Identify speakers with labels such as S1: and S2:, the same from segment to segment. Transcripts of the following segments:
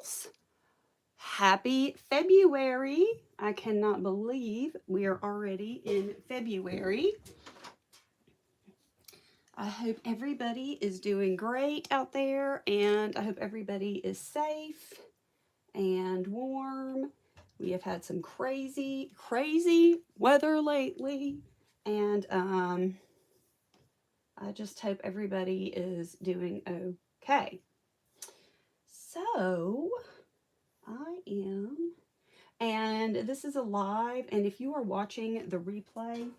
S1: girls. Happy February. I cannot believe we are already in February. I hope everybody is doing great out there, and I hope everybody is safe and warm. We have had some crazy weather lately, and I just hope everybody is doing okay. So, I am, and this is a live, and if you are watching the replay,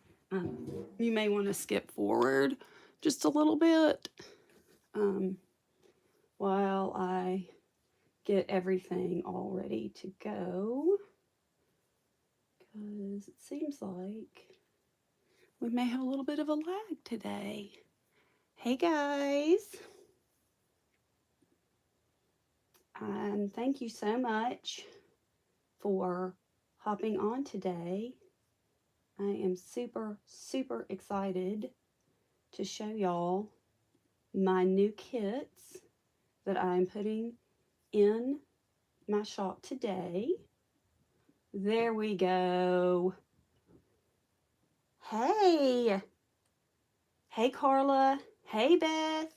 S1: you may want to skip forward just a little bit um, while I get everything all ready to go, because it seems like we may have a little bit of a lag today. Hey guys, thank you so much for hopping on today. I am super excited to show y'all my new kits that I'm putting in my shop today. There we go. Hey Carla, hey Beth,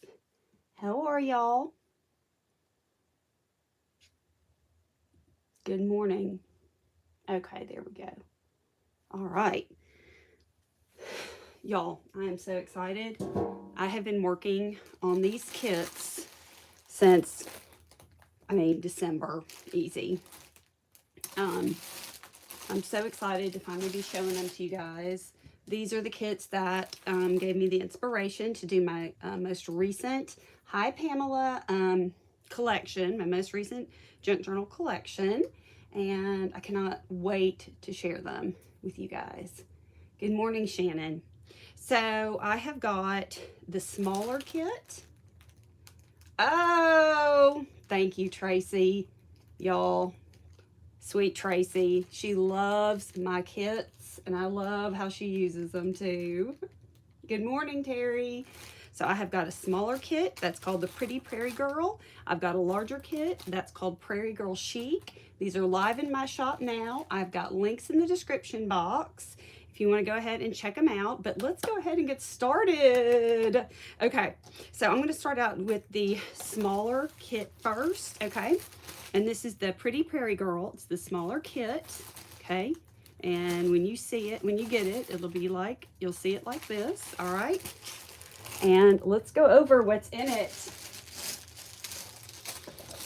S1: how are y'all? Good morning. Okay, there we go. All right, y'all, I am so excited. I have been working on these kits since December, easy. I'm so excited to finally be showing them to you guys. These are the kits that gave me the inspiration to do my most recent Hi Pamela collection, my most recent junk journal collection, and I cannot wait to share them with you guys. Good morning, Shannon. So I have got the smaller kit. Oh, thank you, Tracy. Y'all, sweet Tracy. She loves my kits, and I love how she uses them too. Good morning, Terry. So I have got a smaller kit that's called the Pretty Prairie Girl. I've got a larger kit that's called Prairie Girl Chic. These are live in my shop now. I've got links in the description box if you want to go ahead and check them out. But let's go ahead and get started. Okay, so I'm going to start out with the smaller kit first, okay? And this is the Pretty Prairie Girl. It's the smaller kit, okay? And when you see it, when you get it, it'll be like, you'll see it like this, all right? And let's go over what's in it.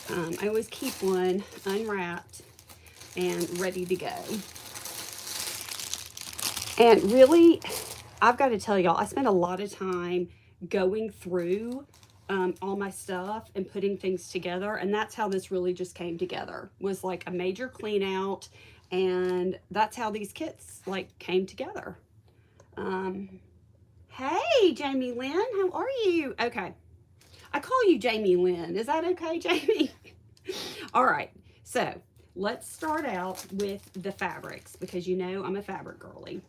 S1: I always keep one unwrapped and ready to go. And really, I've got to tell y'all, I spent a lot of time going through all my stuff and putting things together, and that's how this really just came together, was like a major clean out, and that's how these kits like came together. Hey Jamie Lynn, how are you? Okay, I call you Jamie Lynn, is that okay, Jamie? All right, so let's start out with the fabrics, because you know I'm a fabric girly.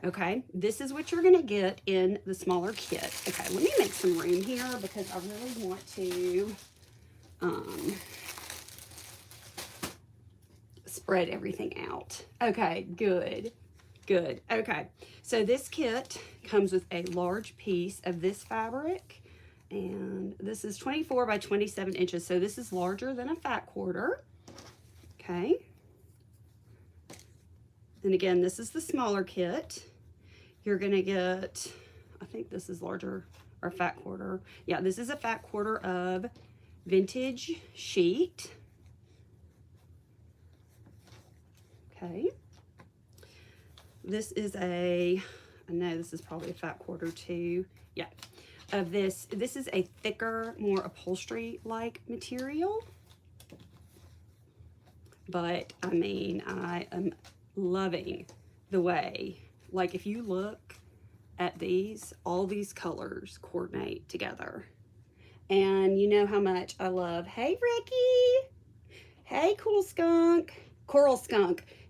S1: Okay, this is what you're gonna get in the smaller kit. Okay, let me make some room here because I really want to spread everything out. Okay, good. Okay, so this kit comes with a large piece of this fabric, and this is 24 by 27 inches, so this is larger than a fat quarter. Okay, and again, this is the smaller kit. You're gonna get, I think this is larger, or fat quarter. Yeah, this is a fat quarter of vintage sheet. Okay. This is I know this is probably a fat quarter too. Yeah, of this. This is a thicker, more upholstery-like material. But, I mean, I am loving the way, like if you look at these, all these colors coordinate together. And you know how much I love, hey Ricky, hey Coral Skunk,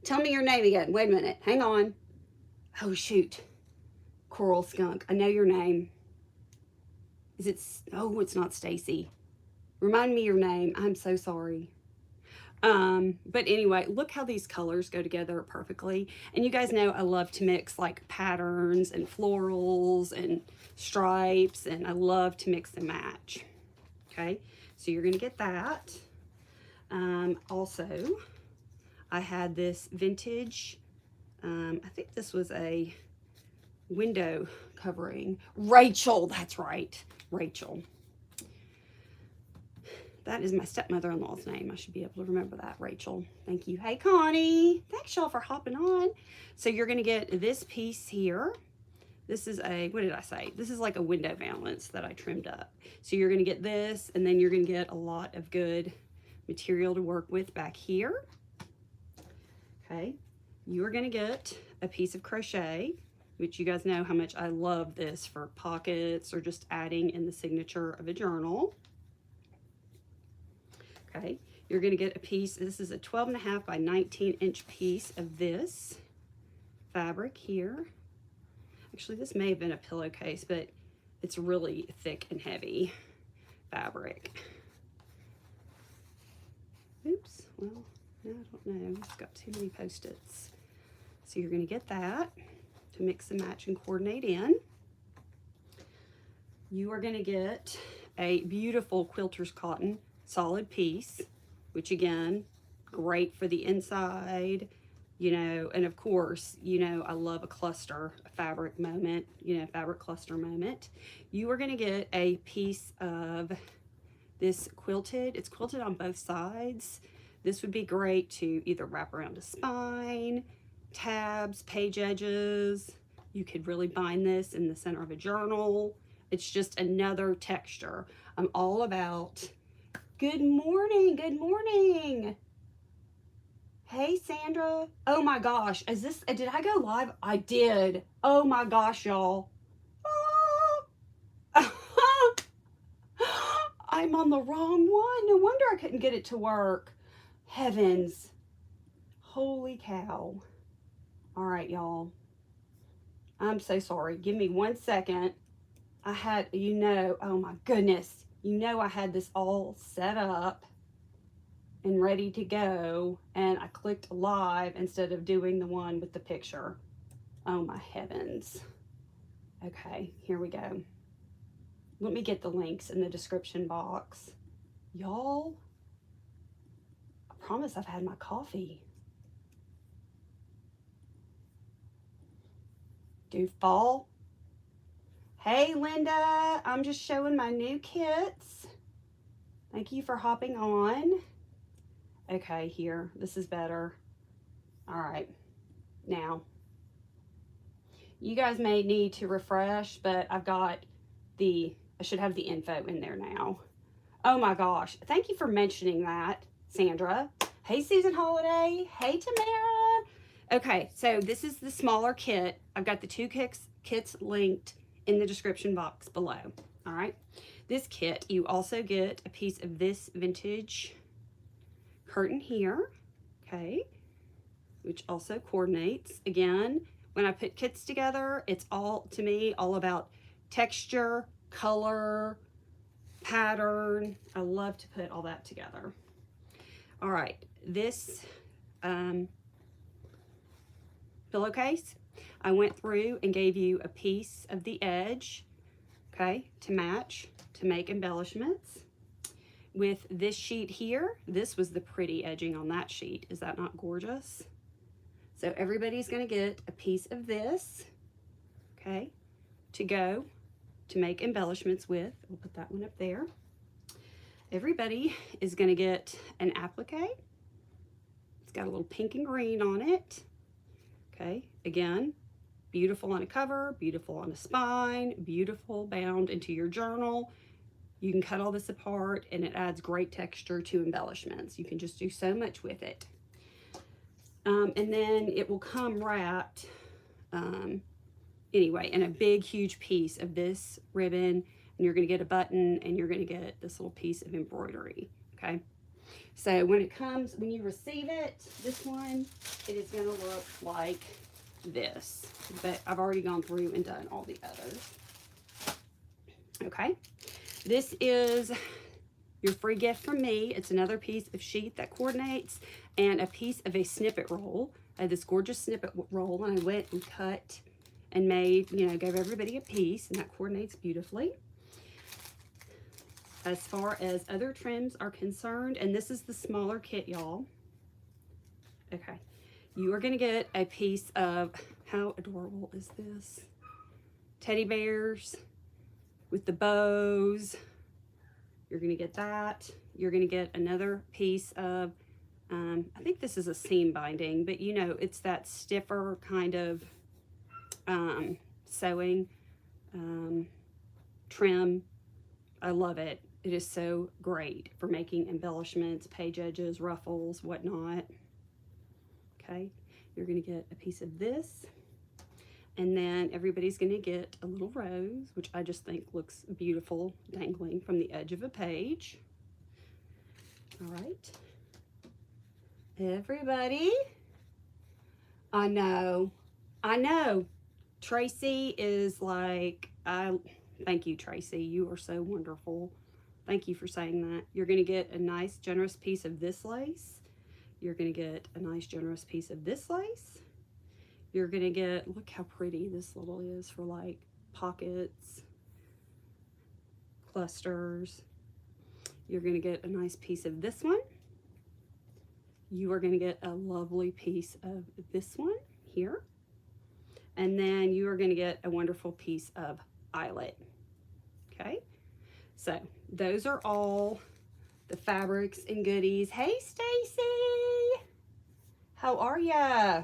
S1: tell me your name again, wait a minute, hang on. Oh shoot, Coral Skunk, I know your name. Is it, oh, it's not Stacy. Remind me your name, I'm so sorry. But anyway, look how these colors go together perfectly. And you guys know I love to mix like patterns and florals and stripes, and I love to mix and match. Okay, so you're gonna get that. Also, I had this vintage, I think this was a window covering. Rachel, that's right, Rachel. That is my stepmother-in-law's name. I should be able to remember that, Rachel. Thank you. Hey, Connie. Thanks, y'all, for hopping on. So you're going to get this piece here. This is a, what did I say? This is like a window valance that I trimmed up. So you're going to get this, and then you're going to get a lot of good material to work with back here. Okay. You are going to get a piece of crochet, which you guys know how much I love this for pockets or just adding in the signature of a journal. Okay, you're going to get a piece. This is a 12.5 by 19-inch piece of this fabric here. Actually, this may have been a pillowcase, but it's really thick and heavy fabric. Oops, well, I don't know. It's got too many Post-its. So you're going to get that to mix and match and coordinate in. You are going to get a beautiful quilter's cotton solid piece, which again, great for the inside, you know, and of course, you know, I love a cluster, a fabric moment, you know, fabric cluster moment. You are going to get a piece of this quilted. It's quilted on both sides. This would be great to either wrap around a spine, tabs, page edges. You could really bind this in the center of a journal. It's just another texture. I'm all about. Good morning, good morning. Hey, Sandra. Oh my gosh, is this, did I go live? I did. Oh my gosh, y'all. Oh. I'm on the wrong one. No wonder I couldn't get it to work. Heavens. Holy cow. All right, y'all. I'm so sorry. Give me 1 second. I had, you know, oh my goodness. You know, I had this all set up and ready to go, and I clicked live instead of doing the one with the picture. Oh my heavens. Okay, here we go. Let me get the links in the description box. Y'all, I promise I've had my coffee. Goofball. Hey, Linda, I'm just showing my new kits. Thank you for hopping on. Okay, here, this is better. All right, now, you guys may need to refresh, but I've got I should have the info in there now. Oh my gosh, thank you for mentioning that, Sandra. Hey, Susan Holiday. Hey, Tamara. Okay, so this is the smaller kit. I've got the two kits linked in the description box below. All right, this kit, you also get a piece of this vintage curtain here, okay, which also coordinates. Again, when I put kits together, it's all, to me, all about texture, color, pattern. I love to put all that together. All right, this pillowcase, I went through and gave you a piece of the edge, okay, to match, to make embellishments. With this sheet here, this was the pretty edging on that sheet. Is that not gorgeous? So everybody's going to get a piece of this, okay, to go to make embellishments with. We'll put that one up there. Everybody is going to get an applique. It's got a little pink and green on it. Okay, again, beautiful on a cover, beautiful on a spine, beautiful bound into your journal. You can cut all this apart and it adds great texture to embellishments. You can just do so much with it. And then it will come wrapped, anyway, in a big, huge piece of this ribbon. And you're going to get a button and you're going to get this little piece of embroidery, okay? So when it comes, when you receive it, this one, it is going to look like this. But I've already gone through and done all the others. Okay. This is your free gift from me. It's another piece of sheet that coordinates and a piece of a snippet roll. I had this gorgeous snippet roll, and I went and cut and made, you know, gave everybody a piece, and that coordinates beautifully. As far as other trims are concerned, and this is the smaller kit, y'all. Okay, you are going to get a piece of, how adorable is this? Teddy bears with the bows. You're going to get that. You're going to get another piece of, I think this is a seam binding, but you know, it's that stiffer kind of sewing trim. I love it. It is so great for making embellishments, page edges, ruffles, whatnot. Okay, you're going to get a piece of this. And then everybody's going to get a little rose, which I just think looks beautiful dangling from the edge of a page. All right. Everybody. I know. Tracy is like, thank you, Tracy. You are so wonderful. Thank you for saying that. You're going to get a nice, generous piece of this lace. You're going to get a nice, generous piece of this lace. You're going to get, look how pretty this little is for like pockets, clusters. You're going to get a nice piece of this one. You are going to get a lovely piece of this one here. And then you are going to get a wonderful piece of eyelet. Okay, so those are all the fabrics and goodies. Hey, Stacy, how are ya?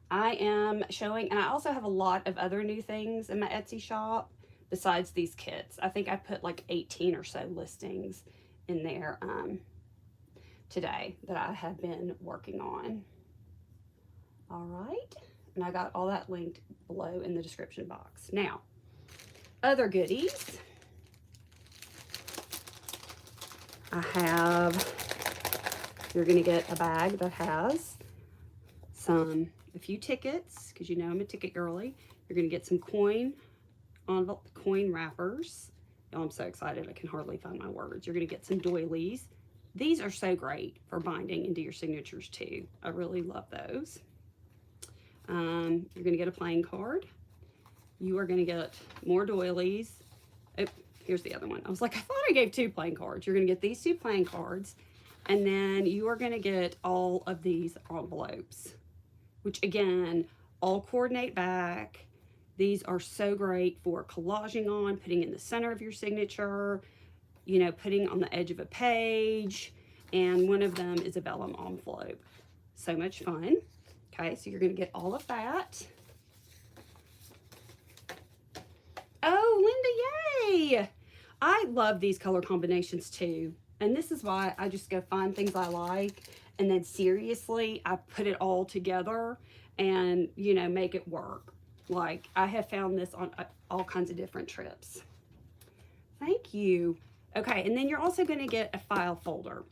S1: I am showing, and I also have a lot of other new things in my Etsy shop besides these kits. I think I put like 18 or so listings in there today that I have been working on. All right, and I got all that linked below in the description box. Now, other goodies. I have, you're gonna get a bag that has a few tickets, because you know I'm a ticket girly. You're gonna get some coin wrappers. Oh, I'm so excited, I can hardly find my words. You're gonna get some doilies. These are so great for binding into your signatures too. I really love those. You're gonna get a playing card. You are gonna get more doilies. Oh, here's the other one. I was like, I thought I gave 2 playing cards. You're gonna get these 2 playing cards, and then you are gonna get all of these envelopes, which again, all coordinate back. These are so great for collaging on, putting in the center of your signature, you know, putting on the edge of a page, and one of them is a vellum envelope. So much fun. Okay, so you're gonna get all of that. Oh, Linda, yay! I love these color combinations too. And this is why I just go find things I like, and then seriously, I put it all together and, you know, make it work. Like, I have found this on all kinds of different trips. Thank you. Okay, and then you're also going to get a file folder,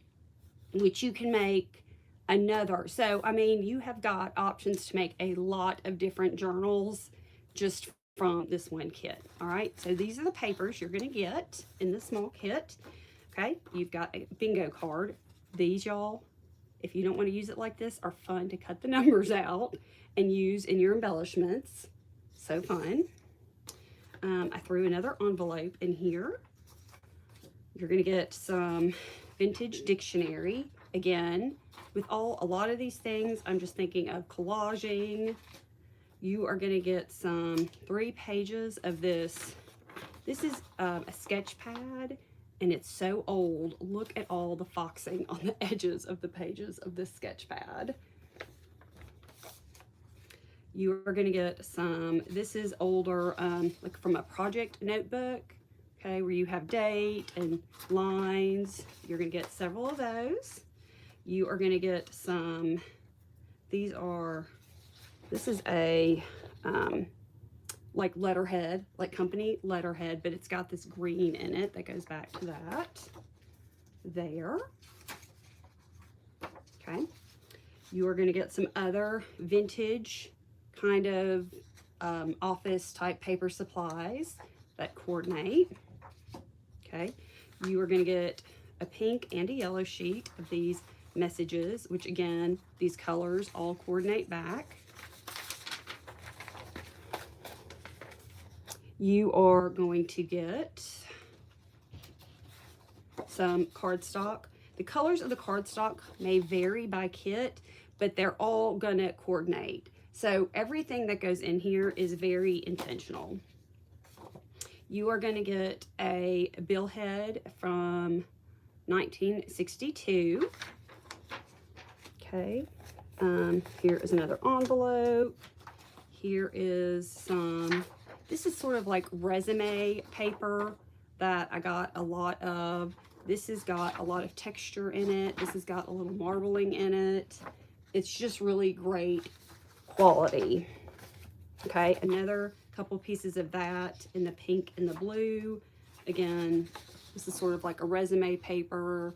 S1: which you can make another. So, I mean, you have got options to make a lot of different journals just from this one kit. All right, so these are the papers you're going to get in the small kit. Okay, you've got a bingo card. These, y'all, if you don't want to use it like this, are fun to cut the numbers out and use in your embellishments. So fun. I threw another envelope in here. You're going to get some vintage dictionary. Again, with a lot of these things, I'm just thinking of collaging. You are going to get some 3 pages of this. This is a sketch pad, and it's so old. Look at all the foxing on the edges of the pages of this sketch pad. You are going to get some, this is older, like from a project notebook, okay, where you have date and lines. You're going to get several of those. You are going to get some, this is a, like letterhead, like company letterhead, but it's got this green in it that goes back to that. There. Okay. You are going to get some other vintage kind of office type paper supplies that coordinate. Okay, you are going to get a pink and a yellow sheet of these messages, which again, these colors all coordinate back. You are going to get some cardstock. The colors of the cardstock may vary by kit, but they're all gonna coordinate. So everything that goes in here is very intentional. You are gonna get a billhead from 1962. Okay, here is another envelope. Here is some, this is sort of like resume paper that I got a lot of. This has got a lot of texture in it. This has got a little marbling in it. It's just really great quality. Okay, another couple pieces of that in the pink and the blue. Again, this is sort of like a resume paper.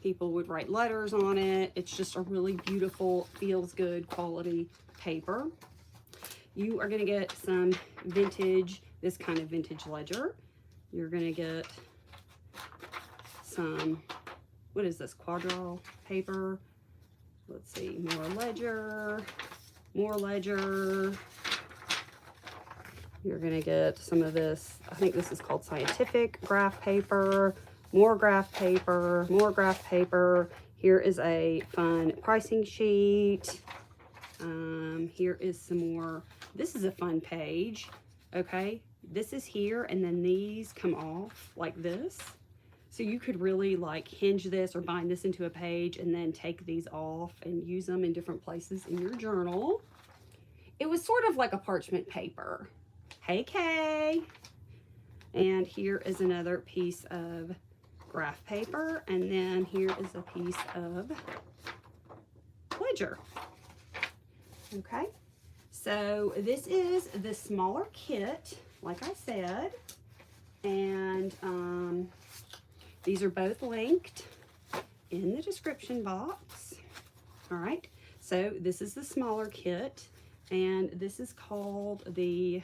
S1: People would write letters on it. It's just a really beautiful, feels good quality paper. You are gonna get some vintage, this kind of vintage ledger. You're gonna get some, what is this, quadrille paper? Let's see, more ledger, more ledger. You're gonna get some of this, I think this is called scientific graph paper, more graph paper, more graph paper. Here is a fun pricing sheet. Here is some more, this is a fun page, okay? This is here, and then these come off like this. So you could really like hinge this or bind this into a page and then take these off and use them in different places in your journal. It was sort of like a parchment paper. Hey, Kay. And here is another piece of graph paper. And then here is a piece of ledger. Okay. So this is the smaller kit, like I said. And these are both linked in the description box. All right, so this is the smaller kit, and this is called the,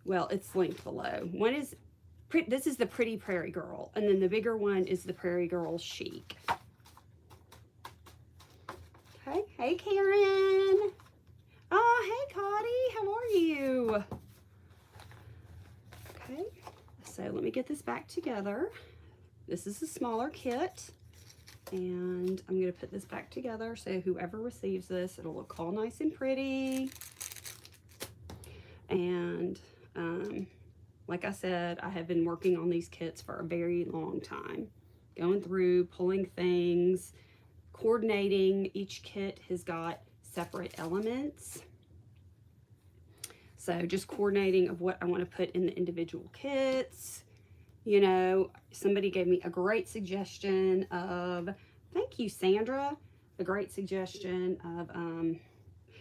S1: well, it's linked below. One is, this is the Pretty Prairie Girl, and then the bigger one is the Prairie Girl Chic. Okay, hey Karen. Oh, hey Cotty, how are you? Okay, so let me get this back together. This is a smaller kit, and I'm going to put this back together so whoever receives this, it'll look all nice and pretty. And like I said, I have been working on these kits for a very long time, going through, pulling things, coordinating. Each kit has got separate elements. So just coordinating of what I want to put in the individual kits. You know, somebody gave me a great suggestion of, thank you, Sandra, a great suggestion of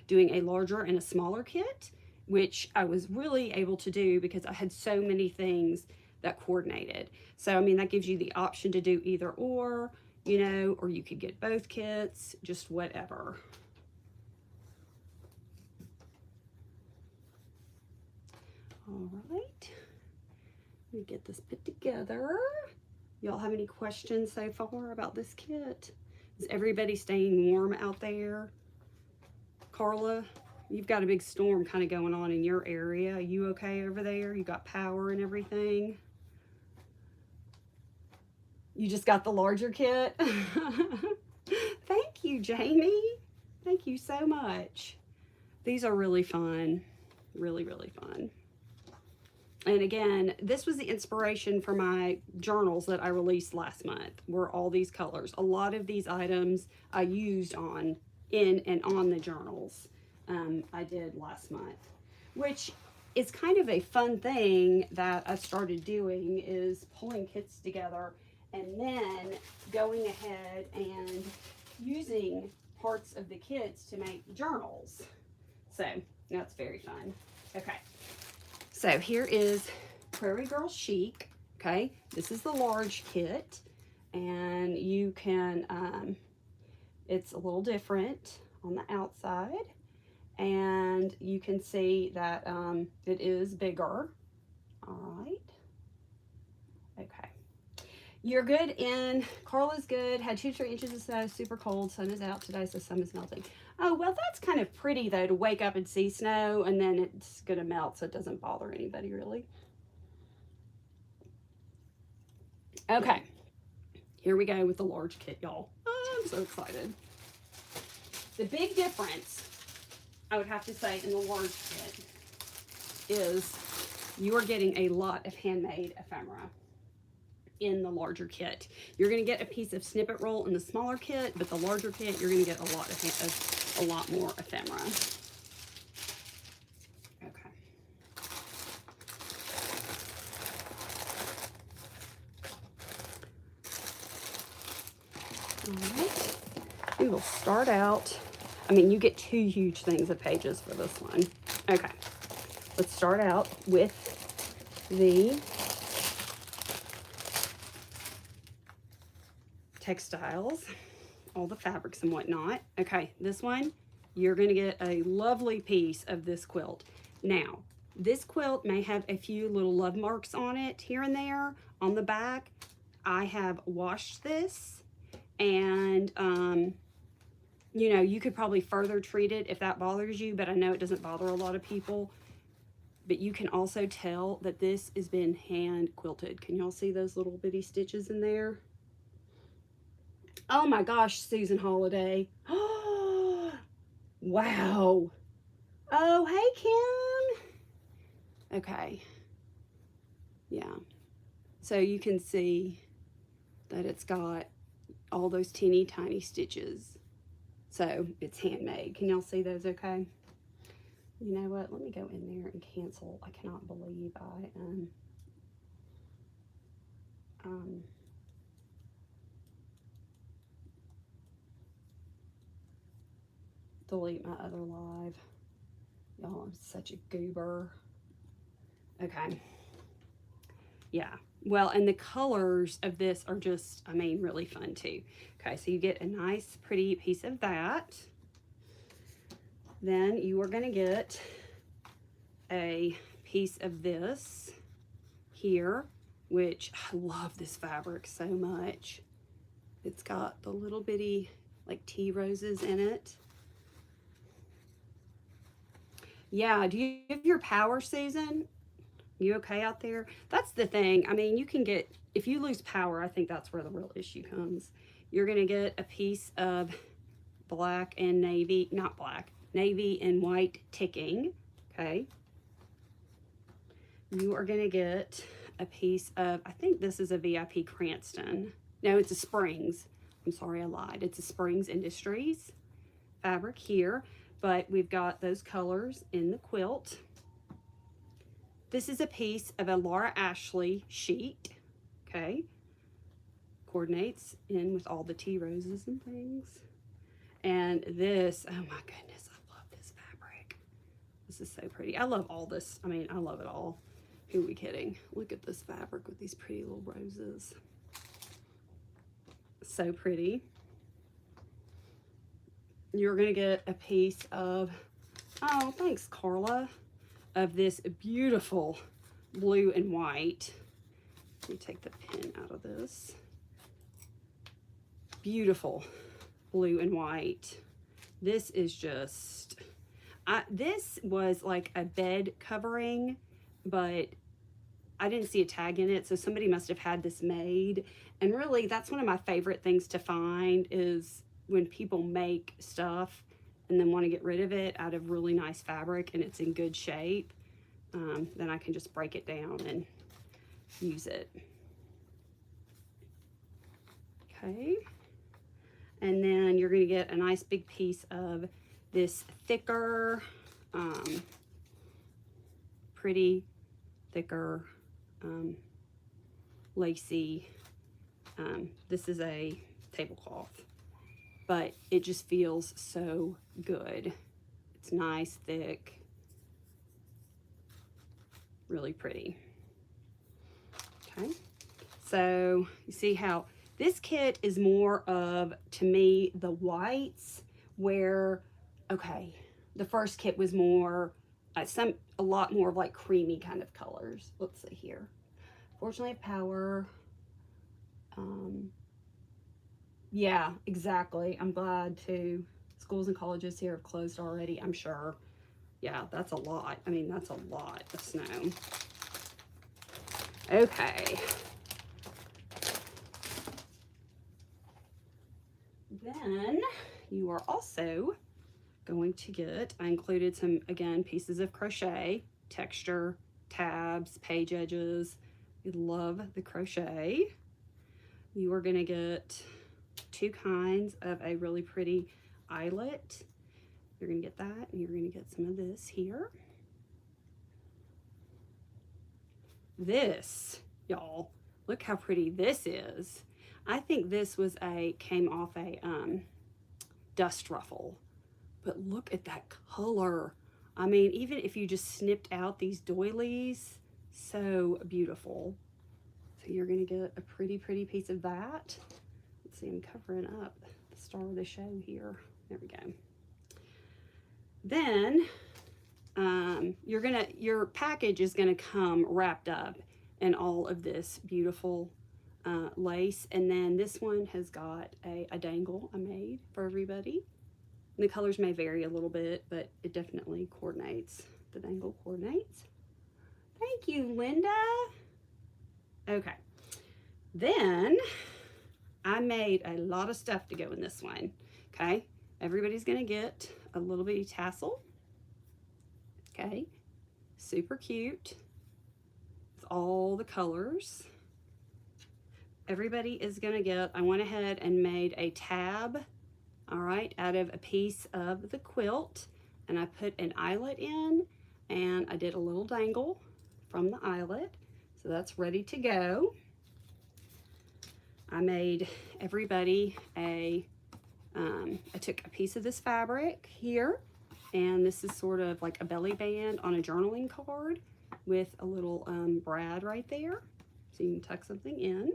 S1: doing a larger and a smaller kit, which I was really able to do because I had so many things that coordinated. So, I mean, that gives you the option to do either or, you know, or you could get both kits, just whatever. All right. Let me get this put together. Y'all have any questions so far about this kit? Is everybody staying warm out there? Carla, you've got a big storm kind of going on in your area. Are you okay over there? You got power and everything? You just got the larger kit? Thank you, Jamie. Thank you so much. These are really fun. Really, really fun. And again, this was the inspiration for my journals that I released last month, were all these colors. A lot of these items I used in and on the journals I did last month, which is kind of a fun thing that I've started doing, is pulling kits together and then going ahead and using parts of the kits to make journals. So that's very fun. Okay. So here is Prairie Girl Chic, okay? This is the large kit, and you can, it's a little different on the outside, and you can see that it is bigger. All right. Okay. You're good in, Carla's good, had 2 to 3 inches of snow, super cold, sun is out today, so sun is melting. Oh, well, that's kind of pretty, though, to wake up and see snow, and then it's going to melt, so it doesn't bother anybody, really. Okay, here we go with the large kit, y'all. Oh, I'm so excited. The big difference, I would have to say, in the large kit is you are getting a lot of handmade ephemera in the larger kit. You're going to get a piece of snippet roll in the smaller kit, but the larger kit, you're going to get a lot more ephemera. Okay. All right. We will start out. I mean, you get 2 huge things of pages for this one. Okay. Let's start out with the textiles, all the fabrics and whatnot. Okay, this one, you're going to get a lovely piece of this quilt. Now, this quilt may have a few little love marks on it here and there on the back. I have washed this, and you know, you could probably further treat it if that bothers you, but I know it doesn't bother a lot of people. But you can also tell that this has been hand quilted. Can y'all see those little bitty stitches in there? Oh my gosh, Susan Holiday. Oh, wow. Oh, hey, Kim. Okay. Yeah. So you can see that it's got all those teeny tiny stitches. So it's handmade. Can y'all see those okay? You know what? Let me go in there and cancel. I cannot believe I delete my other live. Y'all, I'm such a goober. Okay. Yeah. Well, and the colors of this are just, I mean, really fun too. Okay, so you get a nice, pretty piece of that. Then you are going to get a piece of this here, which I love this fabric so much. It's got the little bitty like tea roses in it. Yeah, do you have your power, Susan? You okay out there? That's the thing. I mean, you can get, if you lose power, I think that's where the real issue comes. You're going to get a piece of black and navy, not black, navy and white ticking, okay? You are going to get a piece of, I think this is a VIP Cranston. No, it's a Springs. I'm sorry, I lied. It's a Springs Industries fabric here, but we've got those colors in the quilt. This is a piece of a Laura Ashley sheet, okay? Coordinates in with all the tea roses and things. And this, oh my goodness, I love this fabric. This is so pretty. I love all this. I mean, I love it all. Who are we kidding? Look at this fabric with these pretty little roses. So pretty. You're gonna get a piece of, oh, thanks, Carla, of this beautiful blue and white. Let me take the pin out of this. Beautiful blue and white. This is just, this was like a bed covering, but I didn't see a tag in it, so somebody must have had this made. And really, that's one of my favorite things to find is when people make stuff and then want to get rid of it out of really nice fabric and it's in good shape, then I can just break it down and use it. Okay. And then you're going to get a nice big piece of this thicker, pretty thicker, lacy. This is a tablecloth, but it just feels so good. It's nice, thick, really pretty. Okay, so you see how this kit is more of, to me, the whites, where, okay, the first kit was more, a lot more of like creamy kind of colors. Let's see here. Fortunately, power. Yeah, exactly. I'm glad too. Schools and colleges here have closed already, I'm sure. Yeah, that's a lot. I mean, that's a lot of snow. Okay. Then you are also going to get, I included some, again, pieces of crochet, texture, tabs, page edges. We love the crochet. You are going to get 2 kinds of a really pretty eyelet. You're going to get that, and you're going to get some of this here. This, y'all, look how pretty this is. I think this was came off a dust ruffle, but look at that color. I mean, even if you just snipped out these doilies, so beautiful. So you're gonna get a pretty piece of that. Let's see, I'm covering up the star of the show here. There we go. Then your package is gonna come wrapped up in all of this beautiful lace, and then this one has got a dangle I made for everybody. And the colors may vary a little bit, but it definitely coordinates. The dangle coordinates. Thank you, Linda. Okay, then I made a lot of stuff to go in this one. Okay, everybody's gonna get a little bitty tassel. Okay, super cute. With all the colors. Everybody is gonna get, I went ahead and made a tab, all right, out of a piece of the quilt, and I put an eyelet in, and I did a little dangle from the eyelet, so that's ready to go. I made everybody I took a piece of this fabric here, and this is sort of like a belly band on a journaling card with a little brad right there, so you can tuck something in.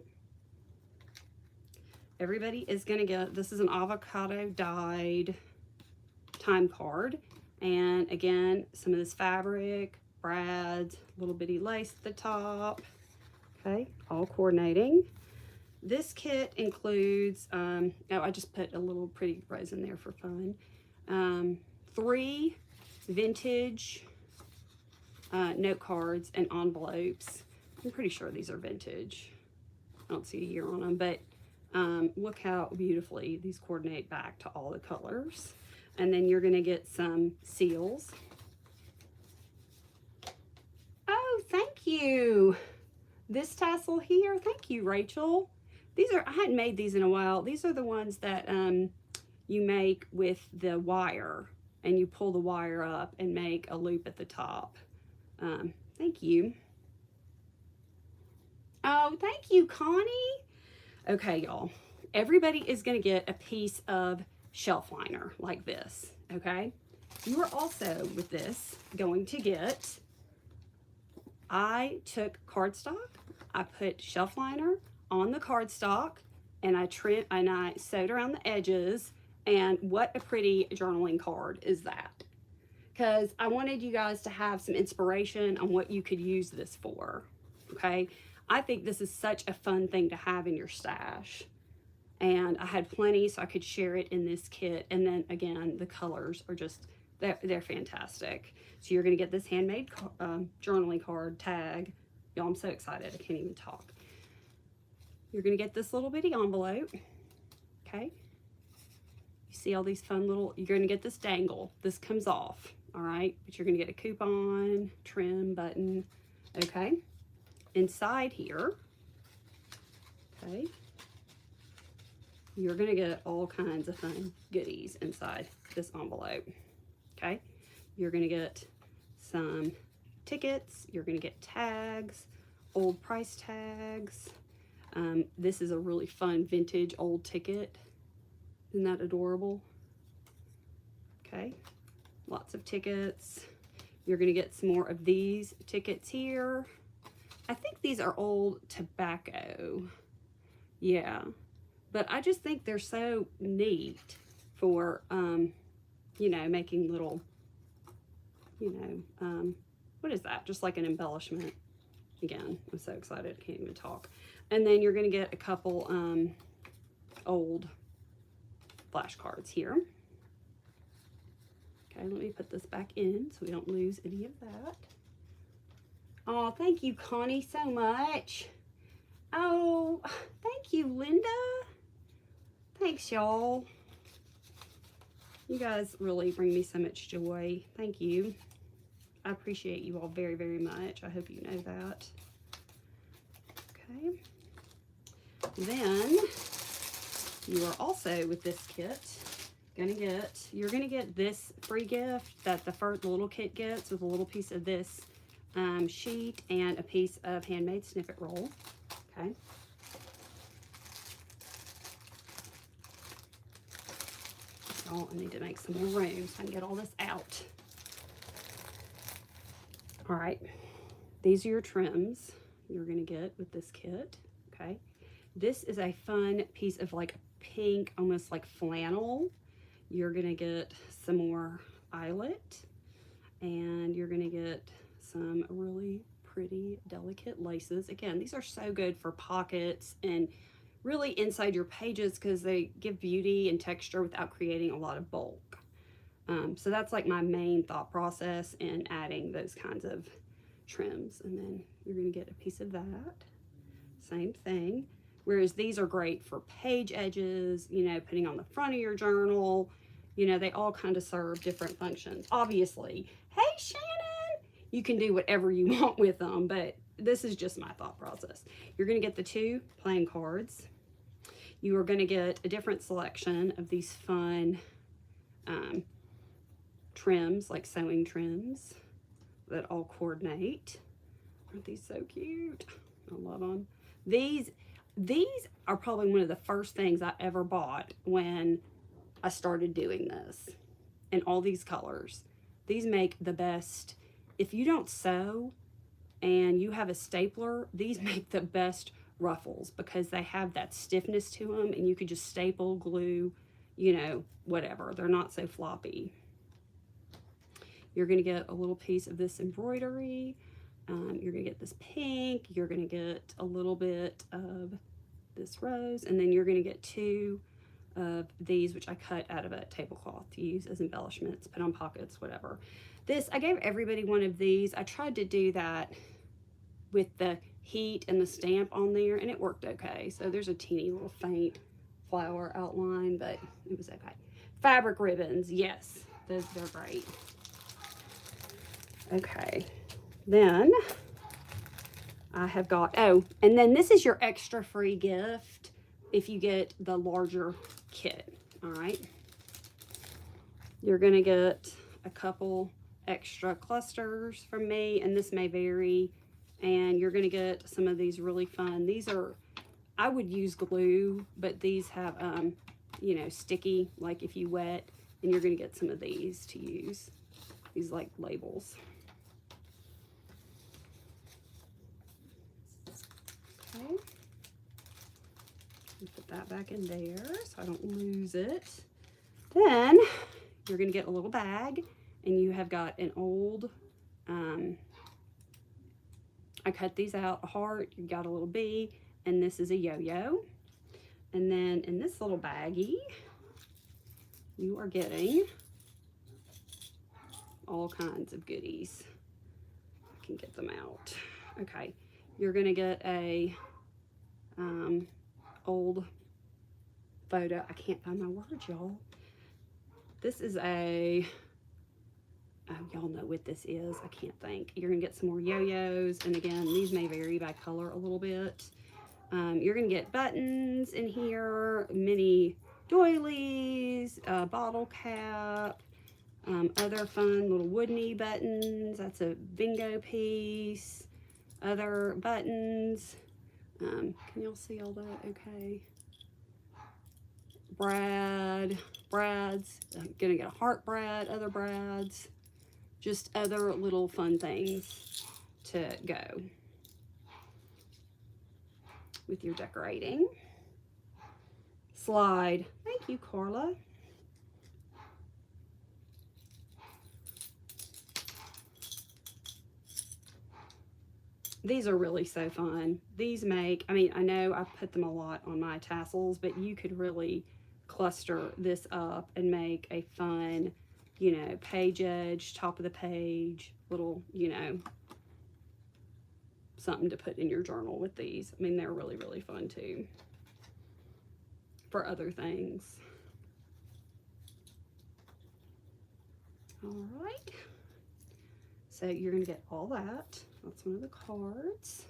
S1: Everybody is gonna get, this is an avocado dyed time card, and again, some of this fabric, brads, little bitty lace at the top, okay, all coordinating. This kit includes, oh, I just put a little pretty rose in there for fun, 3 vintage note cards and envelopes. I'm pretty sure these are vintage. I don't see a year on them, but look how beautifully these coordinate back to all the colors. And then you're gonna get some seals. Oh, thank you. This tassel here, thank you, Rachel. These are, I hadn't made these in a while. These are the ones that you make with the wire, and you pull the wire up and make a loop at the top. Thank you. Oh, thank you, Connie. Okay, y'all, everybody is gonna get a piece of shelf liner like this, okay? You are also, with this, going to get, I took cardstock, I put shelf liner on the cardstock, and I sewed around the edges, and what a pretty journaling card is that? Because I wanted you guys to have some inspiration on what you could use this for, okay? I think this is such a fun thing to have in your stash. And I had plenty, so I could share it in this kit. And then again, the colors are just, they're fantastic. So you're gonna get this handmade journaling card tag. Y'all, I'm so excited, I can't even talk. You're gonna get this little bitty envelope, okay? You see all these fun little, you're gonna get this dangle. This comes off, all right? But you're gonna get a coupon, trim, button, okay? Inside here, okay, you're gonna get all kinds of fun goodies inside this envelope, okay? You're gonna get some tickets, you're gonna get tags, old price tags. This is a really fun vintage old ticket. Isn't that adorable? Okay, lots of tickets. You're gonna get some more of these tickets here. I think these are old tobacco. Yeah, but I just think they're so neat for, you know, making little, you know, what is that? Just like an embellishment. Again, I'm so excited I can't even talk. And then you're going to get a couple old flashcards here. Okay, let me put this back in so we don't lose any of that. Oh, thank you, Connie, so much. Oh, thank you, Linda. Thanks, y'all. You guys really bring me so much joy. Thank you. I appreciate you all very, very much. I hope you know that. Okay. Then you are also, with this kit, you're gonna get this free gift that the little kit gets, with a little piece of this sheet and a piece of handmade snippet roll. Okay. Oh, I need to make some more room so I can get all this out. All right, these are your trims you're gonna get with this kit. Okay, this is a fun piece of like pink, almost like flannel. You're gonna get some more eyelet, and you're gonna get some really pretty, delicate laces. Again, these are so good for pockets and really inside your pages because they give beauty and texture without creating a lot of bulk. So that's like my main thought process in adding those kinds of trims. And then you're going to get a piece of that. Same thing. Whereas these are great for page edges, you know, putting on the front of your journal. You know, they all kind of serve different functions. Obviously, hey, Shannon, you can do whatever you want with them, but this is just my thought process. You're going to get the 2 playing cards. You are going to get a different selection of these fun trims, like sewing trims that all coordinate. Aren't these so cute? I love them. These are probably one of the first things I ever bought when I started doing this, in all these colors. These make the best. If you don't sew and you have a stapler, these make the best ruffles because they have that stiffness to them, and you could just staple, glue, you know, whatever. They're not so floppy. You're going to get a little piece of this embroidery. You're going to get this pink. You're going to get a little bit of this rose. And then you're going to get 2 of these, which I cut out of a tablecloth to use as embellishments, put on pockets, whatever. This, I gave everybody one of these. I tried to do that with the heat and the stamp on there, and it worked okay. So there's a teeny little faint flower outline, but it was okay. Fabric ribbons, yes, they're great. Okay, then I have got, oh, and then this is your extra free gift if you get the larger kit. All right, you're gonna get a couple extra clusters from me, and this may vary, and you're gonna get some of these really fun. These are, I would use glue, but these have you know, sticky, like if you wet, and you're gonna get some of these to use, these like labels. Okay, put that back in there so I don't lose it. Then you're gonna get a little bag, and you have got an old, I cut these out, a heart, you got a little bee, and this is a yo-yo. And then in this little baggie, you are getting all kinds of goodies. I can get them out. Okay, you're gonna get a old photo. I can't find my words, y'all. This is a, oh, y'all know what this is. I can't think. You're gonna get some more yo-yos, and again, these may vary by color a little bit. You're gonna get buttons in here, mini doilies, a bottle cap, other fun little woodeny buttons. That's a bingo piece. Other buttons. Can y'all see all that? Okay. Brads. I'm gonna get a heart brad, other brads. Just other little fun things to go with your decorating. Slide. Thank you, Carla. These are really so fun. These make, I mean, I know I put them a lot on my tassels, but you could really cluster this up and make a fun, you know, page edge, top of the page, little, you know, something to put in your journal with these. I mean, they're really, really fun too for other things. All right. So you're going to get all that. That's one of the cards.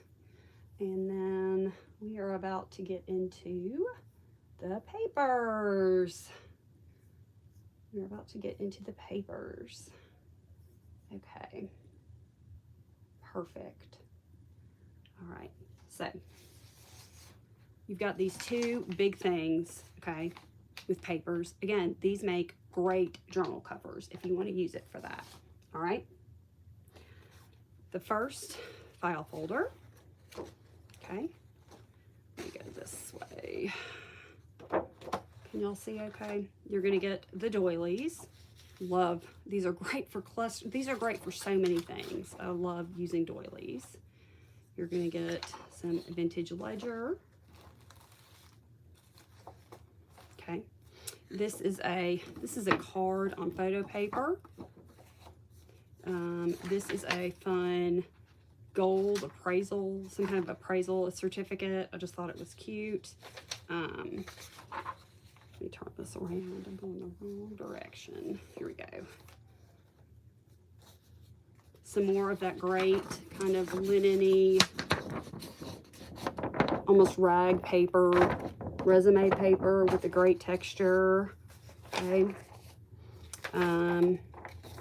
S1: And then we are about to get into the papers. We're about to get into the papers. Okay. Perfect. All right. So you've got these two big things, okay, with papers. Again, these make great journal covers if you want to use it for that. All right. The first file folder. Okay. Let me go this way. Can y'all see okay? You're going to get the doilies. Love. These are great for cluster. These are great for so many things. I love using doilies. You're going to get some vintage ledger. Okay. This is a card on photo paper. This is a fun gold appraisal, some kind of appraisal certificate. I just thought it was cute. Let me turn this around. I'm going the wrong direction. Here we go. Some more of that great kind of linen-y, almost rag paper, resume paper with a great texture. Okay.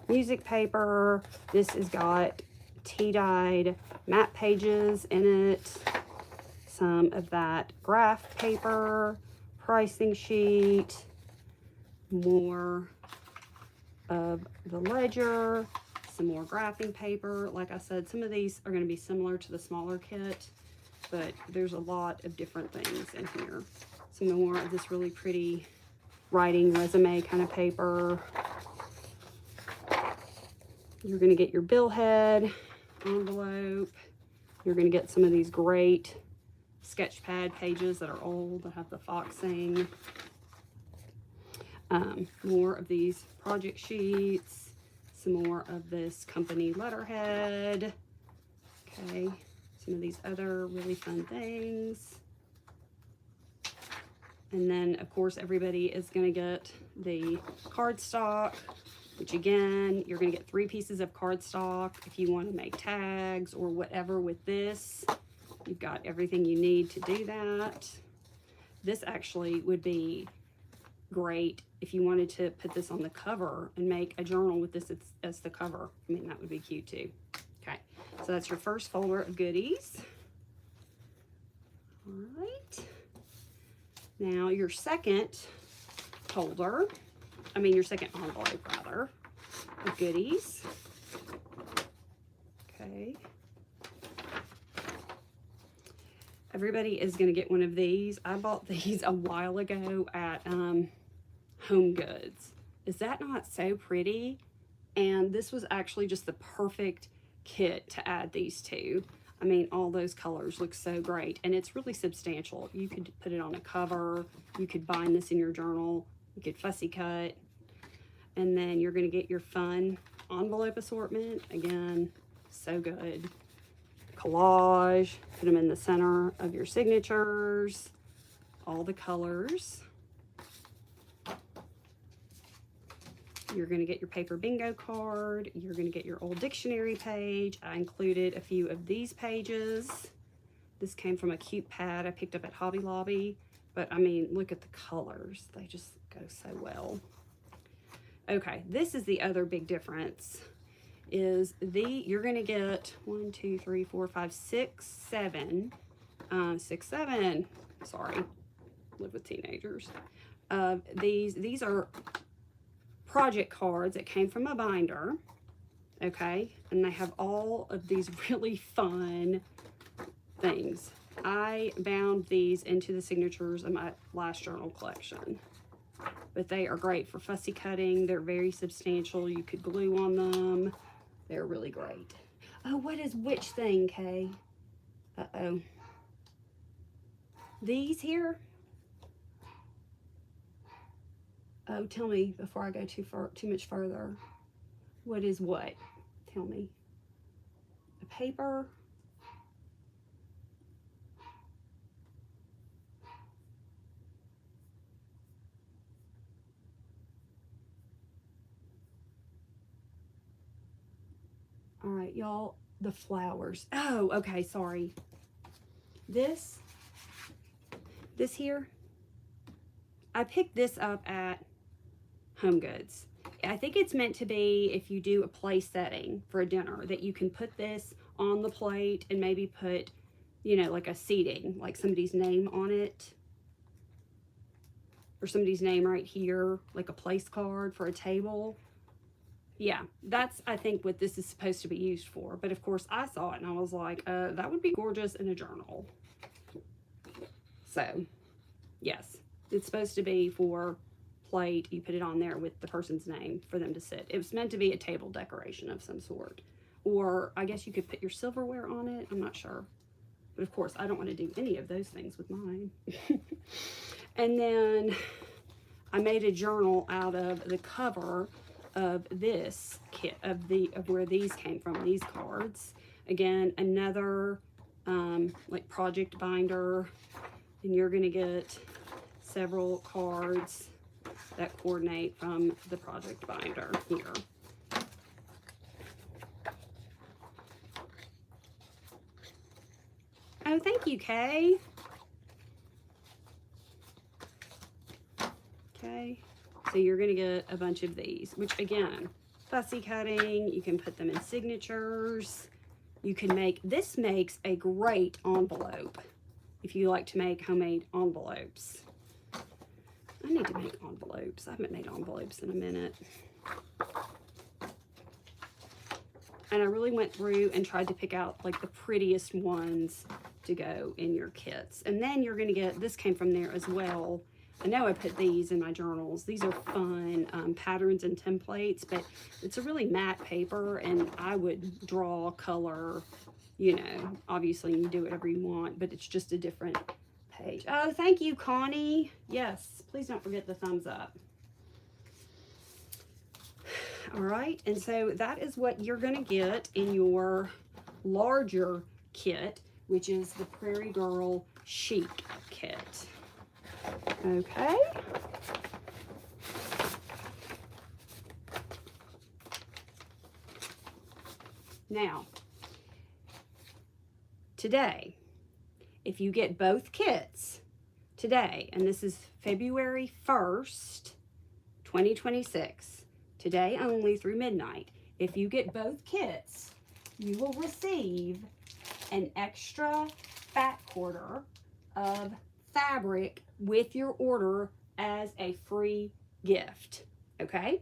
S1: Music paper. This has got tea-dyed matte pages in it. Some of that graph paper, pricing sheet, more of the ledger, some more graphing paper. Like I said, some of these are going to be similar to the smaller kit, but there's a lot of different things in here. Some more of this really pretty writing resume kind of paper. You're going to get your bill head envelope. You're going to get some of these great sketch pad pages that are old that have the foxing. More of these project sheets. Some more of this company letterhead. Okay, some of these other really fun things. And then, of course, everybody is going to get the cardstock, which again, you're going to get 3 pieces of cardstock if you want to make tags or whatever with this. You've got everything you need to do that. This actually would be great if you wanted to put this on the cover and make a journal with this as the cover. I mean, that would be cute too. Okay, so that's your first folder of goodies. All right. Now your second folder, your second envelope rather, of goodies. Okay. Everybody is going to get one of these. I bought these a while ago at Home Goods. Is that not so pretty? And this was actually just the perfect kit to add these to. I mean, all those colors look so great, and it's really substantial. You could put it on a cover. You could bind this in your journal. You could fussy cut. And then you're going to get your fun envelope assortment. Again, so good. Collage, put them in the center of your signatures, all the colors. You're going to get your paper bingo card. You're going to get your old dictionary page. I included a few of these pages. This came from a cute pad I picked up at Hobby Lobby. But I mean, look at the colors. They just go so well. Okay, this is the other big difference. You're going to get 1, 2, 3, 4, 5, 6, 7. 6, 7. Sorry, live with teenagers. These are project cards that came from a binder. Okay, and they have all of these really fun things. I bound these into the signatures of my last journal collection. But they are great for fussy cutting. They're very substantial. You could glue on them. They're really great. Oh, what is which thing, Kay? Uh-oh. These here. Oh, tell me before I go too much further. What is what? Tell me. A paper. All right, y'all, the flowers. Oh, okay, sorry. This here, I picked this up at Home Goods. I think it's meant to be if you do a place setting for a dinner that you can put this on the plate and maybe put, you know, like a seating, like somebody's name on it. Or somebody's name right here, like a place card for a table. Yeah, that's, I think, what this is supposed to be used for. But of course, I saw it and I was like, that would be gorgeous in a journal. So, yes, it's supposed to be for plate. You put it on there with the person's name for them to sit. It was meant to be a table decoration of some sort. Or I guess you could put your silverware on it. I'm not sure. But of course, I don't want to do any of those things with mine. And then I made a journal out of the cover of this kit, of where these came from, these cards. Again, another like project binder, and you're gonna get several cards that coordinate from the project binder here. Oh, thank you, Kay. Okay, so you're gonna get a bunch of these, which again, fussy cutting, you can put them in signatures. You can make, this makes a great envelope if you like to make homemade envelopes. I need to make envelopes. I haven't made envelopes in a minute. And I really went through and tried to pick out like the prettiest ones to go in your kits. And then you're gonna get, this came from there as well. I know I put these in my journals. These are fun patterns and templates, but it's a really matte paper, and I would draw, color, you know, obviously you do whatever you want, but it's just a different page. Oh, thank you, Connie. Yes, please don't forget the thumbs up. All right, and so that is what you're gonna get in your larger kit, which is the Prairie Girl Chic kit. Okay. Now, today, if you get both kits today, and this is February 1st, 2026, today only through midnight, if you get both kits, you will receive an extra fat quarter of fabric with your order as a free gift, okay?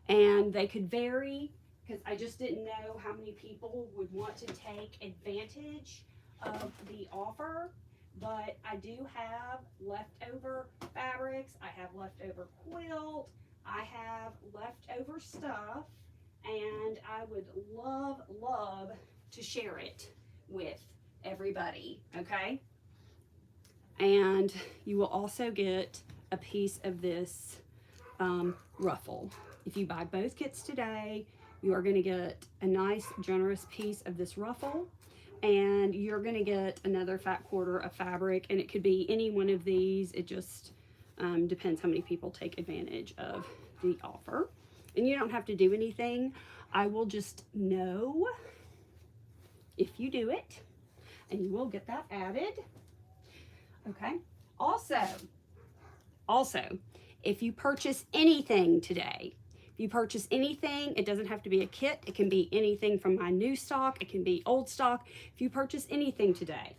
S1: And they could vary, because I just didn't know how many people would want to take advantage of the offer, but I do have leftover fabrics, I have leftover quilt, I have leftover stuff, and I would love to share it with everybody, okay? And you will also get a piece of this ruffle. If you buy both kits today, you are going to get a nice, generous piece of this ruffle, and you're going to get another fat quarter of fabric, and it could be any one of these. It just depends how many people take advantage of the offer. And you don't have to do anything. I will just know if you do it, and you will get that added. Okay. Also, if you purchase anything today, if you purchase anything, it doesn't have to be a kit. It can be anything from my new stock. It can be old stock. If you purchase anything today,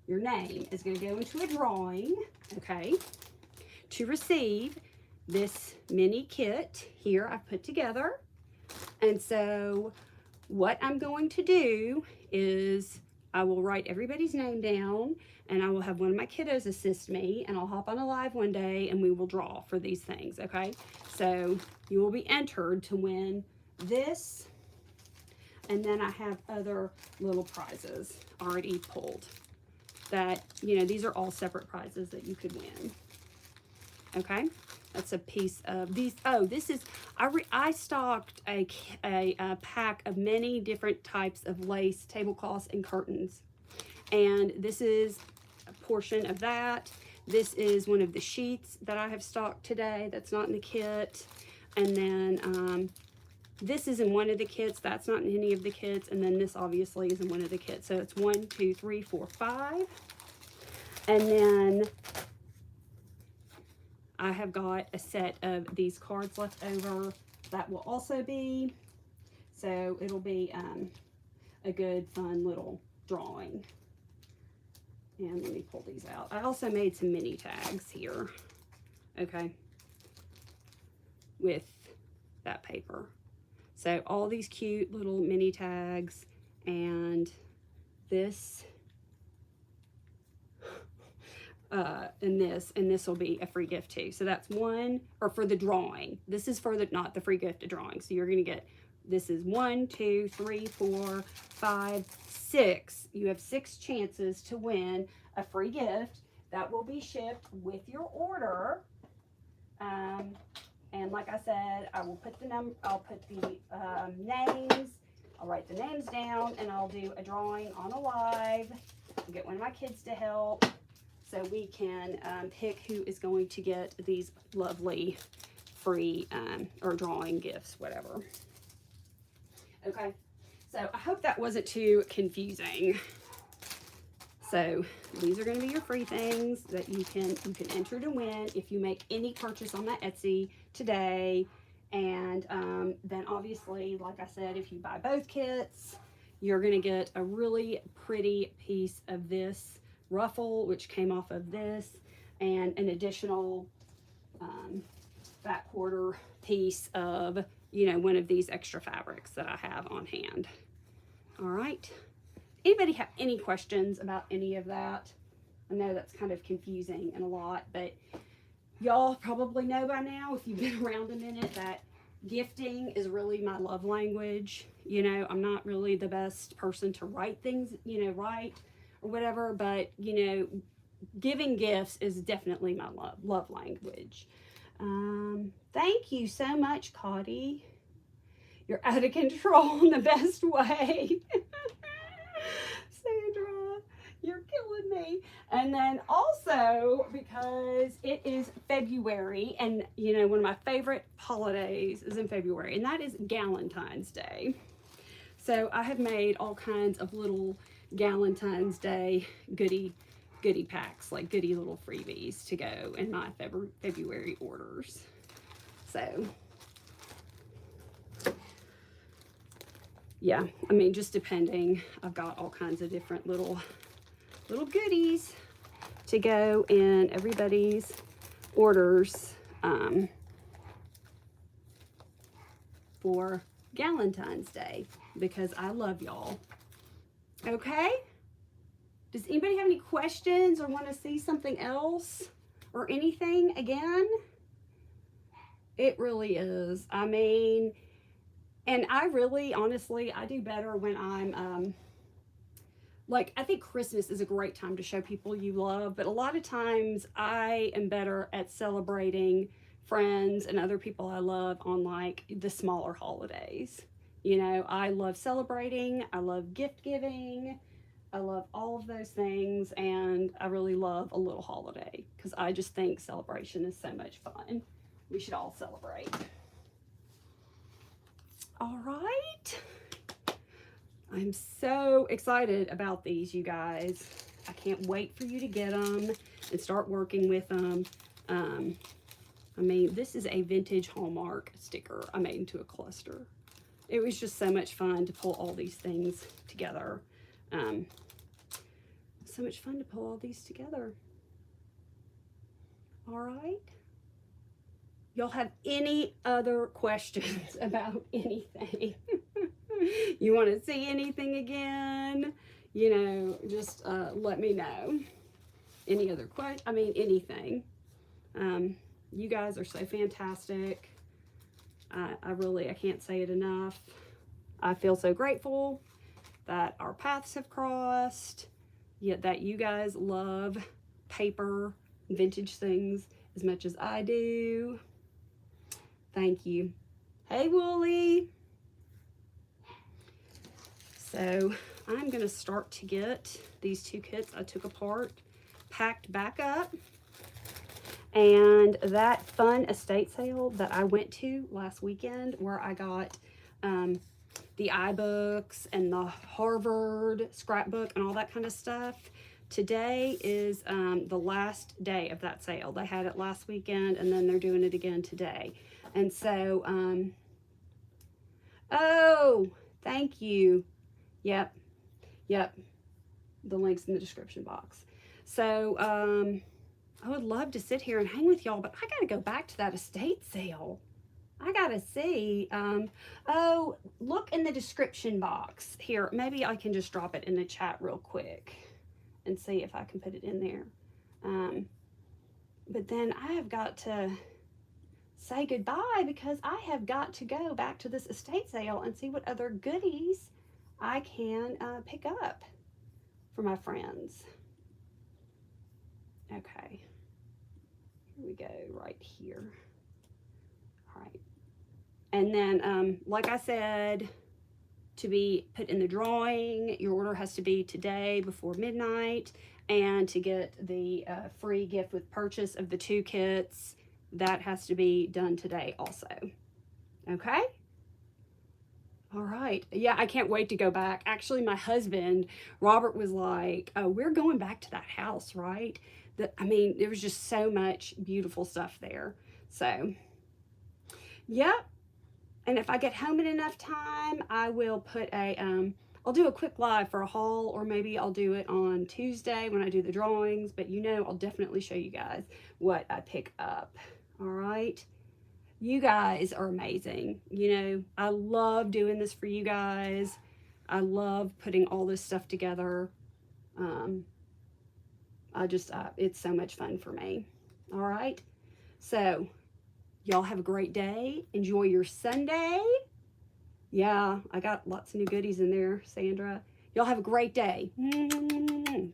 S1: your name is going to go into a drawing, okay, to receive this mini kit here I've put together. And so what I'm going to do is I will write everybody's name down, and I will have one of my kiddos assist me, and I'll hop on a live one day and we will draw for these things, okay? So you will be entered to win this And then I have other little prizes already pulled that, you know, these are all separate prizes that you could win. Okay, that's a piece of these. Oh, this is, I stocked a pack of many different types of lace, tablecloths, and curtains. And this is a portion of that. This is one of the sheets that I have stocked today that's not in the kit. And then this is in one of the kits. That's not in any of the kits. And then this obviously is in one of the kits. So it's 1, 2, 3, 4, 5. And then I have got a set of these cards left over that will also be, so it'll be a good fun little drawing. And let me pull these out. I also made some mini tags here, okay, with that paper. So all these cute little mini tags, and this and this will be a free gift too. So that's one, or for the drawing. This is for the, not the free gift of drawing. So you're gonna get, this is 1, 2, 3, 4, 5, 6. You have 6 chances to win a free gift that will be shipped with your order. And like I said, I will put the I'll put the names. I'll write the names down, and I'll do a drawing on a live. I'll get one of my kids to help, so we can pick who is going to get these lovely free or drawing gifts, whatever. Okay, so I hope that wasn't too confusing. So these are going to be your free things that you can enter to win if you make any purchase on that Etsy today. And then obviously, like I said, if you buy both kits, you're going to get a really pretty piece of this ruffle, which came off of this, and an additional back quarter piece of, you know, one of these extra fabrics that I have on hand. All right. Anybody have any questions about any of that? I know that's kind of confusing and a lot, but y'all probably know by now, if you've been around a minute, that gifting is really my love language. You know, I'm not really the best person to write things, you know, write or whatever, but, you know, giving gifts is definitely my love language. Thank you so much, Cotty. You're out of control in the best way. Sandra, you're killing me. And then also, because it is February, and you know, one of my favorite holidays is in February, and that is Galentine's Day. So I have made all kinds of little Galentine's Day goodie packs, like goodie little freebies to go in my February orders. So yeah, I mean, just depending, I've got all kinds of different little goodies to go in everybody's orders for Galentine's Day, because I love y'all. Okay? Does anybody have any questions or want to see something else or anything again? It really is. I mean, and I really, honestly, I do better when I'm, like, I think Christmas is a great time to show people you love, but a lot of times I am better at celebrating friends and other people I love on, like, the smaller holidays. You know, I love celebrating, I love gift giving, I love all of those things, and I really love a little holiday, because I just think celebration is so much fun. We should all celebrate. All right. I'm so excited about these, you guys. I can't wait for you to get them and start working with them. I mean, this is a vintage Hallmark sticker I made into a cluster. It was just so much fun to pull all these things together. So much fun to pull all these together. All right. Y'all have any other questions about anything? You want to see anything again? You know, just let me know. Any other questions? I mean, anything. You guys are so fantastic. I can't say it enough. I feel so grateful that our paths have crossed, yet that you guys love paper, vintage things as much as I do. Thank you. Hey, Wooly. So I'm going to start to get these 2 kits I took apart packed back up. And that fun estate sale that I went to last weekend, where I got the iBooks and the Harvard scrapbook and all that kind of stuff, today is the last day of that sale. They had it last weekend, and then they're doing it again today. And so, oh, thank you. Yep. The link's in the description box. So, I would love to sit here and hang with y'all, but I got to go back to that estate sale. I got to see. Oh, look in the description box. Here, maybe I can just drop it in the chat real quick and see if I can put it in there. But then I have got to say goodbye because I have got to go back to this estate sale and see what other goodies I can pick up for my friends. Okay. Here we go, right here. All right. And then, like I said, to be put in the drawing, your order has to be today before midnight. And to get the free gift with purchase of the 2 kits, that has to be done today also. Okay? All right. Yeah, I can't wait to go back. Actually, my husband, Robert, was like, oh, we're going back to that house, right? I mean, there was just so much beautiful stuff there. So, yep. And if I get home in enough time, I will put I'll do a quick live for a haul, or maybe I'll do it on Tuesday when I do the drawings. But you know, I'll definitely show you guys what I pick up. All right. You guys are amazing. You know, I love doing this for you guys. I love putting all this stuff together. It's so much fun for me. All right. So y'all have a great day. Enjoy your Sunday. Yeah, I got lots of new goodies in there, Sandra. Y'all have a great day.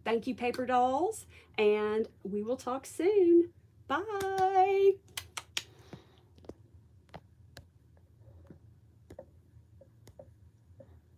S1: Thank you, paper dolls. And we will talk soon. Bye.